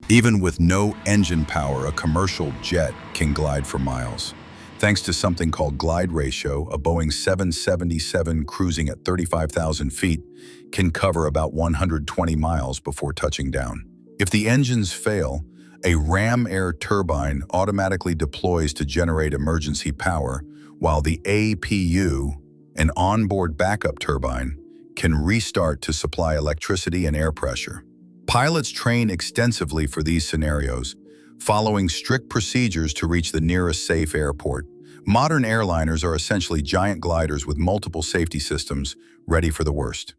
Even with no engine power, a commercial jet can glide for miles. Thanks to something called glide ratio, a Boeing 777 cruising at 35,000 feet can cover about 120 miles before touching down. If the engines fail, a Ram Air turbine automatically deploys to generate emergency power, while the APU, an onboard backup turbine, can restart to supply electricity and air pressure. Pilots train extensively for these scenarios, following strict procedures to reach the nearest safe airport. Modern airliners are essentially giant gliders with multiple safety systems ready for the worst.